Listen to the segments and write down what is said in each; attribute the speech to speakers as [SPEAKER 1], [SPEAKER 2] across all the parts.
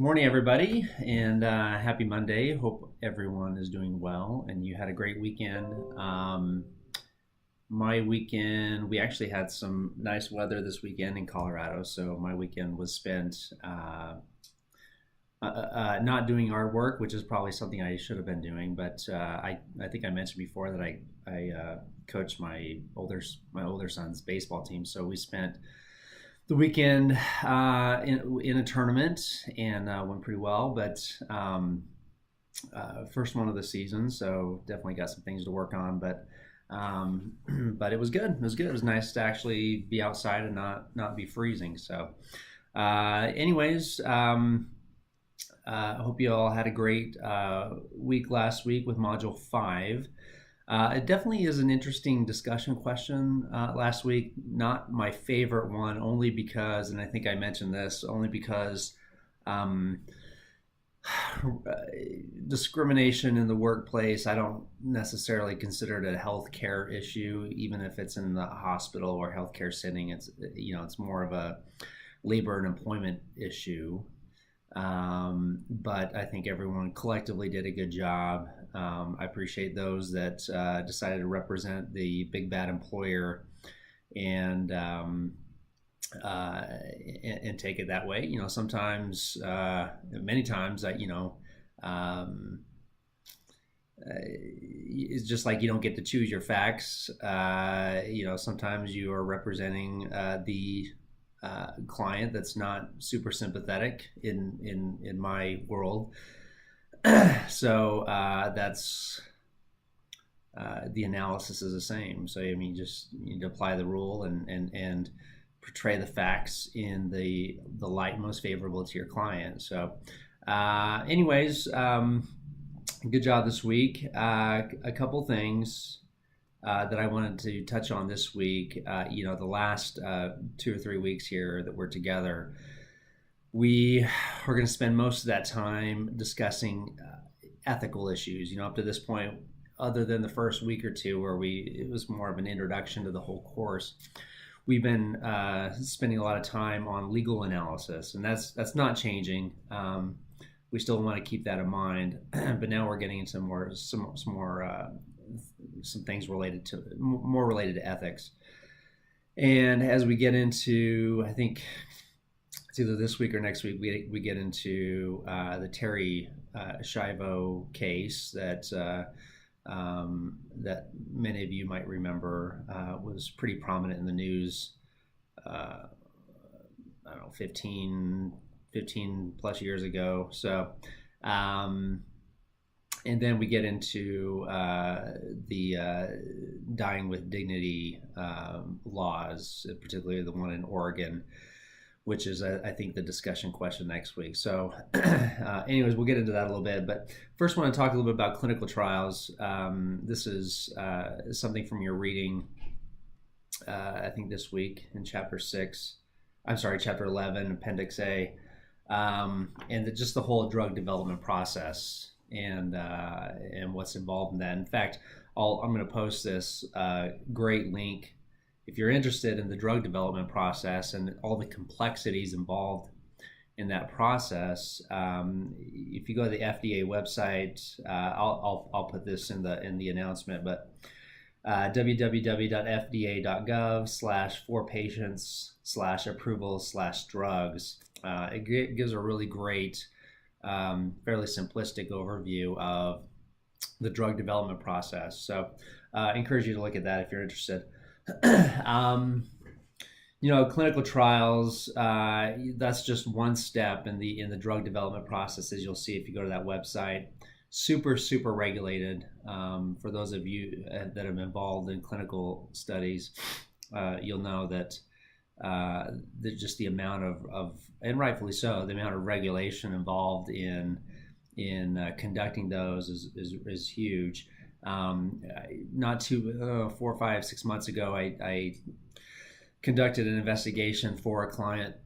[SPEAKER 1] Good morning, everybody, and happy Monday. Hope everyone is doing well and you had a great weekend. My weekend, we actually had some nice weather this weekend in Colorado, so my weekend was spent not doing yard work, which is probably something I should have been doing. But I think I mentioned before that I coached my older son's baseball team, so we spent the weekend in a tournament and went pretty well. But first one of the season, so definitely got some things to work on. But it was good. It was good. It was nice to actually be outside and not be freezing. So, anyways, I hope you all had a great week last week with Module 5. It definitely is an interesting discussion question last week. Not my favorite one, only because, and I think I mentioned this, only because um, discrimination in the workplace, I don't necessarily consider it a healthcare issue, even if it's in the hospital or healthcare setting. It's more of a labor and employment issue. But I think everyone collectively did a good job. I appreciate those that decided to represent the big bad employer and and take it that way. Sometimes, many times, um, it's just like you don't get to choose your facts. Sometimes you are representing the client that's not super sympathetic in my world. So that's the analysis is the same. So I mean, just you need to apply the rule and portray the facts in the light most favorable to your client. So, anyways, good job this week. A couple things that I wanted to touch on this week. The last 2 or 3 weeks here that we're together, we are going to spend most of that time discussing ethical issues. Up to this point, other than the first week or two where it was more of an introduction to the whole course, we've been spending a lot of time on legal analysis, and that's not changing. We still want to keep that in mind, but now we're getting into some things more related to ethics. And as we get into, I think it's either this week or next week, we get into the Terry Schiavo case that many of you might remember was pretty prominent in the news. I don't know, 15 plus years ago. So, and then we get into the dying with dignity laws, particularly the one in Oregon, which is, I think, the discussion question next week. So anyways, we'll get into that a little bit. But first, I want to talk a little bit about clinical trials. This is something from your reading, I think, this week in chapter 11, Appendix A, and just the whole drug development process and what's involved in that. In fact, I'm going to post this great link if you're interested in the drug development process and all the complexities involved in that process. If you go to the FDA website, I'll put this in the announcement, but www.fda.gov/for-patients/approval/drugs. It gives a really great, fairly simplistic overview of the drug development process. So I encourage you to look at that if you're interested. Clinical trials, that's just one step in the drug development process, as you'll see if you go to that website. Super, super regulated. For those of you that have been involved in clinical studies, you'll know that just the amount of, and rightfully so, the amount of regulation involved in conducting those is huge. Not 4, 5, 6 months ago, I conducted an investigation for a client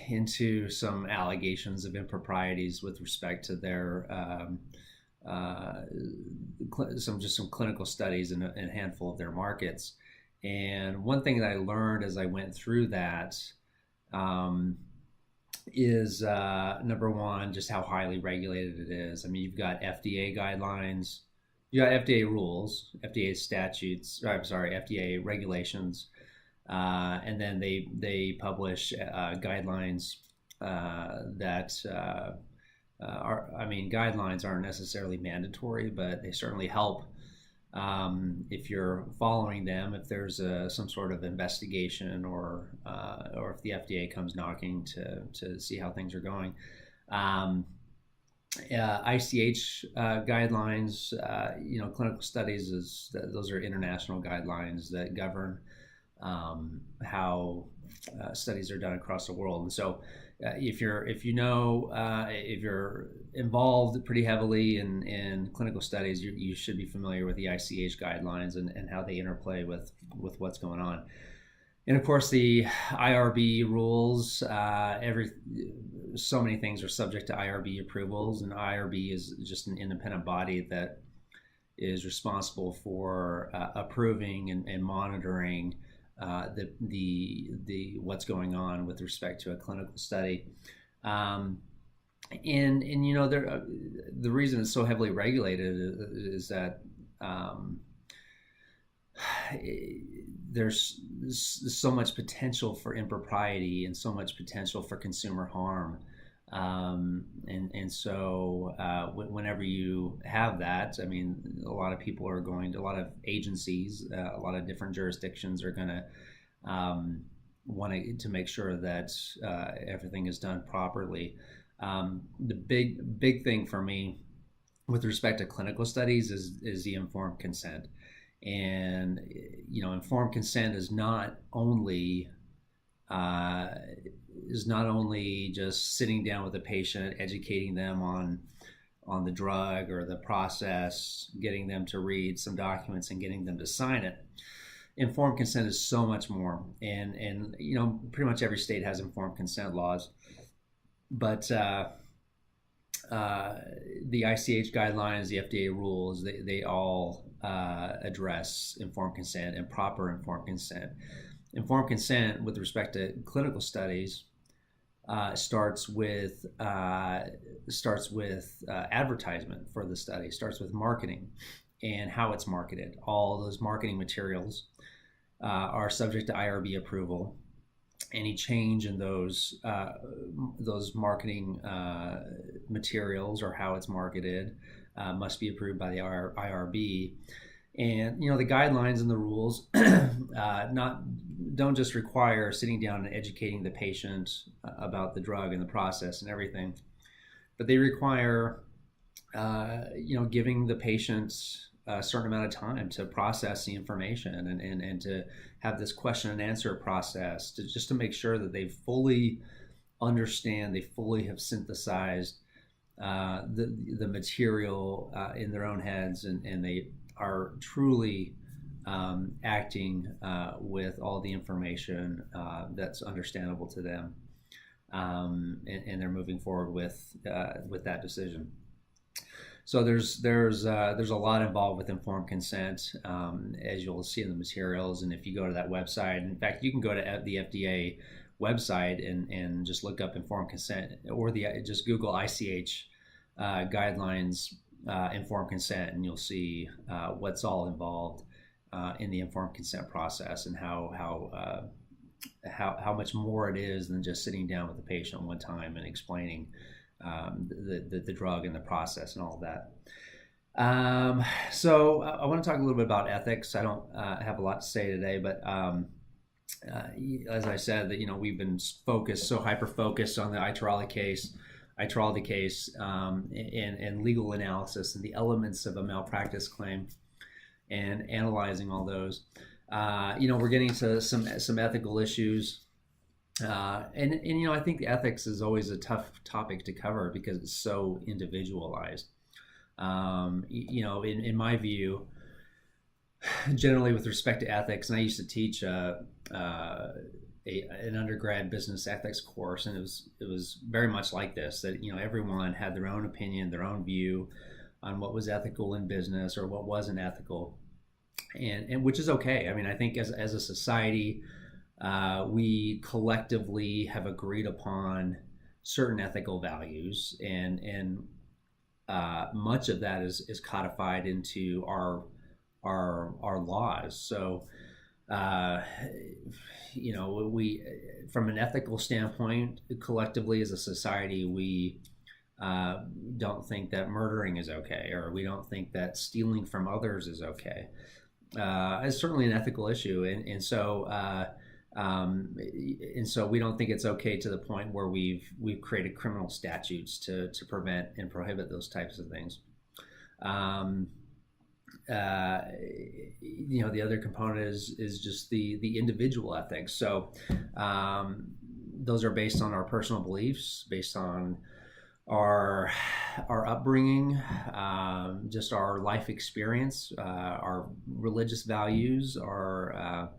[SPEAKER 1] into some allegations of improprieties with respect to their some clinical studies in a handful of their markets. And one thing that I learned as I went through that is number one, just how highly regulated it is. I mean, you've got FDA guidelines, you got FDA rules, FDA statutes, or, I'm sorry, FDA regulations, and then they publish guidelines that are, I mean, guidelines aren't necessarily mandatory, but they certainly help if you're following them, if there's some sort of investigation or if the FDA comes knocking to see how things are going. Um, ICH guidelines, clinical studies those are international guidelines that govern how studies are done across the world. And so, if you're involved pretty heavily in clinical studies, you should be familiar with the ICH guidelines and how they interplay with what's going on. And of course, the IRB rules. So many things are subject to IRB approvals, and IRB is just an independent body that is responsible for approving and monitoring the what's going on with respect to a clinical study. And there, the reason it's so heavily regulated is that there's so much potential for impropriety and so much potential for consumer harm. And so whenever you have that, I mean, a lot of people are going to, a lot of agencies, a lot of different jurisdictions are going to want to make sure that everything is done properly. The big thing for me with respect to clinical studies is the informed consent. And informed consent is not only just sitting down with the patient, educating them on the drug or the process, getting them to read some documents and getting them to sign it. Informed consent is so much more, and pretty much every state has informed consent laws, but the ICH guidelines, the FDA rules, they all address informed consent and proper informed consent. Informed consent with respect to clinical studies starts with advertisement for the study, starts with marketing and how it's marketed. All those marketing materials are subject to IRB approval. Any change in those marketing materials or how it's marketed must be approved by the IRB. And the guidelines and the rules don't just require sitting down and educating the patient about the drug and the process and everything, but they require giving the patient a certain amount of time to process the information and to have this question and answer process just to make sure that they fully understand, they fully have synthesized the material in their own heads, and they are truly acting with all the information that's understandable to them, and they're moving forward with that decision. So there's a lot involved with informed consent, as you'll see in the materials. And if you go to that website, in fact, you can go to the FDA website and just look up informed consent, or just Google ICH guidelines informed consent, and you'll see what's all involved in the informed consent process, and how much more it is than just sitting down with the patient one time and explaining the drug and the process and all of that. So I want to talk a little bit about ethics. I don't have a lot to say today, but as I said, that we've been hyper focused on the Itraldi case, and legal analysis and the elements of a malpractice claim, and analyzing all those. We're getting to some ethical issues. And I think ethics is always a tough topic to cover because it's so individualized. In my view, generally with respect to ethics, and I used to teach an undergrad business ethics course, and it was very much like this, that everyone had their own opinion, their own view on what was ethical in business or what wasn't ethical, and which is okay. I mean, I think as a society, we collectively have agreed upon certain ethical values, and much of that is codified into our laws. So, uh, we, from an ethical standpoint, collectively as a society, we don't think that murdering is okay, or we don't think that stealing from others is okay. It's certainly an ethical issue, and so we don't think it's okay to the point where we've created criminal statutes to prevent and prohibit those types of things. Um, the other component is just the individual ethics. So those are based on our personal beliefs, based on our upbringing, just our life experience, our religious values, our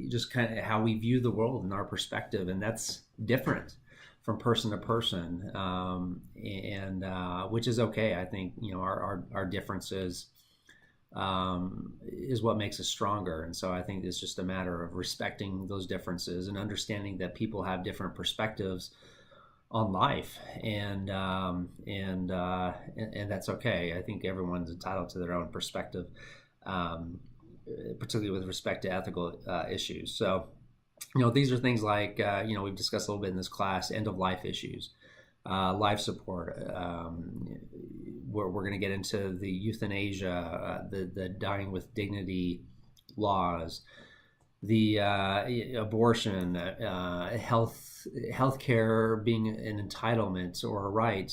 [SPEAKER 1] just kind of how we view the world and our perspective, and that's different from person to person, and which is okay. I think our differences is what makes us stronger, and so I think it's just a matter of respecting those differences and understanding that people have different perspectives on life, and that's okay. I think everyone's entitled to their own perspective, particularly with respect to ethical issues. So, these are things like we've discussed a little bit in this class: end of life issues, life support. We're going to get into the euthanasia, the dying with dignity laws, the abortion, healthcare being an entitlement or a right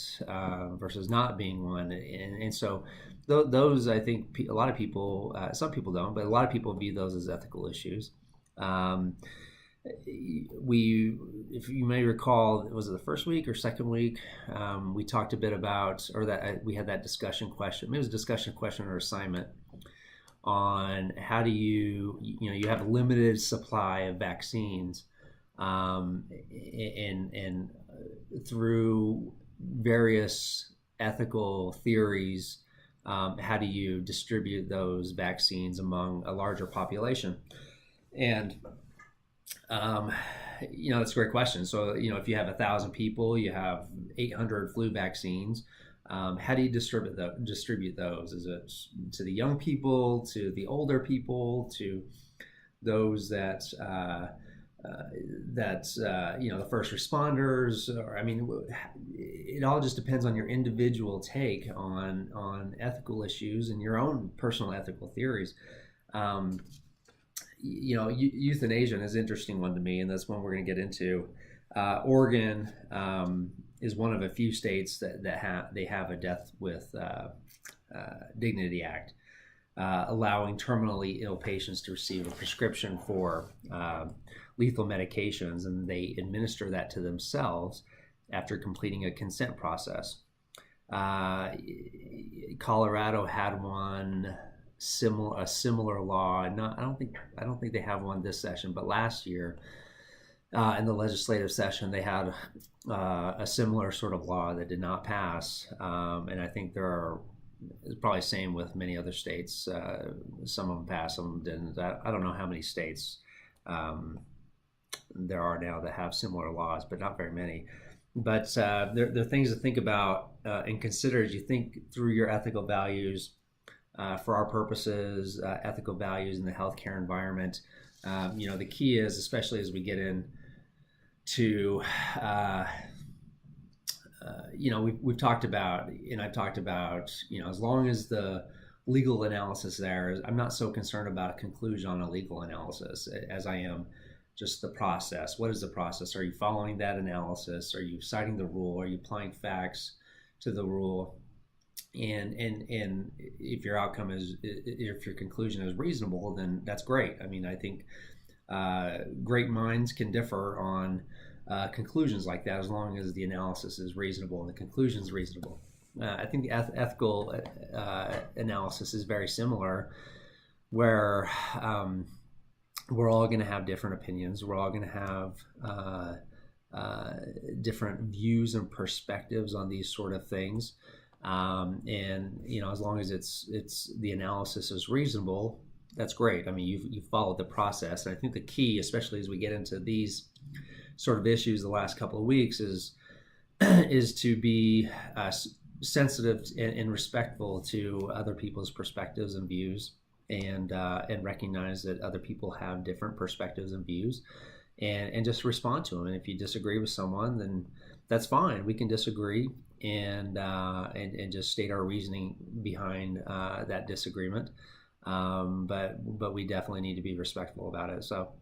[SPEAKER 1] versus not being one, and so those, I think, a lot of people, some people don't, but a lot of people view those as ethical issues. If you may recall, was it the first week or second week? We talked a bit about, or that we had that discussion question. Maybe it was a discussion question or assignment on how do you have a limited supply of vaccines, and through various ethical theories, how do you distribute those vaccines among a larger population? And that's a great question. So if you have 1,000 people, you have 800 flu vaccines. How do you distribute those? Is it to the young people, to the older people, to those that the first responders? Or, I mean, it all just depends on your individual take on ethical issues and your own personal ethical theories. Euthanasia is an interesting one to me, and that's one we're going to get into. Oregon is one of a few states that have a death with dignity act, allowing terminally ill patients to receive a prescription for lethal medications, and they administer that to themselves after completing a consent process. Colorado had one. A similar law. I don't think they have one this session, but last year in the legislative session they had a similar sort of law that did not pass, and I think it's probably the same with many other states. Some of them passed, some of them didn't. I don't know how many states there are now that have similar laws, but not very many. But there are things to think about and consider as you think through your ethical values. For our purposes, ethical values in the healthcare environment. The key is, especially as we get into, we've talked about, and I've talked about, as long as the legal analysis there, I'm not so concerned about a conclusion on a legal analysis as I am just the process. What is the process? Are you following that analysis? Are you citing the rule? Are you applying facts to the rule? And if your outcome if your conclusion is reasonable, then that's great. I mean, I think great minds can differ on conclusions like that as long as the analysis is reasonable and the conclusion is reasonable. I think the ethical analysis is very similar, where we're all going to have different opinions. We're all going to have different views and perspectives on these sort of things. And as long as it's the analysis is reasonable, that's great. I mean, you followed the process, and I think the key, especially as we get into these sort of issues the last couple of weeks is to be sensitive and respectful to other people's perspectives and views, and recognize that other people have different perspectives and views, and just respond to them. And if you disagree with someone, then that's fine. We can disagree, and just state our reasoning behind that disagreement. But we definitely need to be respectful about it. So,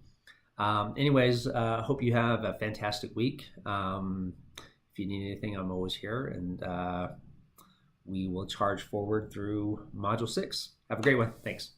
[SPEAKER 1] anyways, hope you have a fantastic week. If you need anything, I'm always here, and we will charge forward through Module 6. Have a great one. Thanks.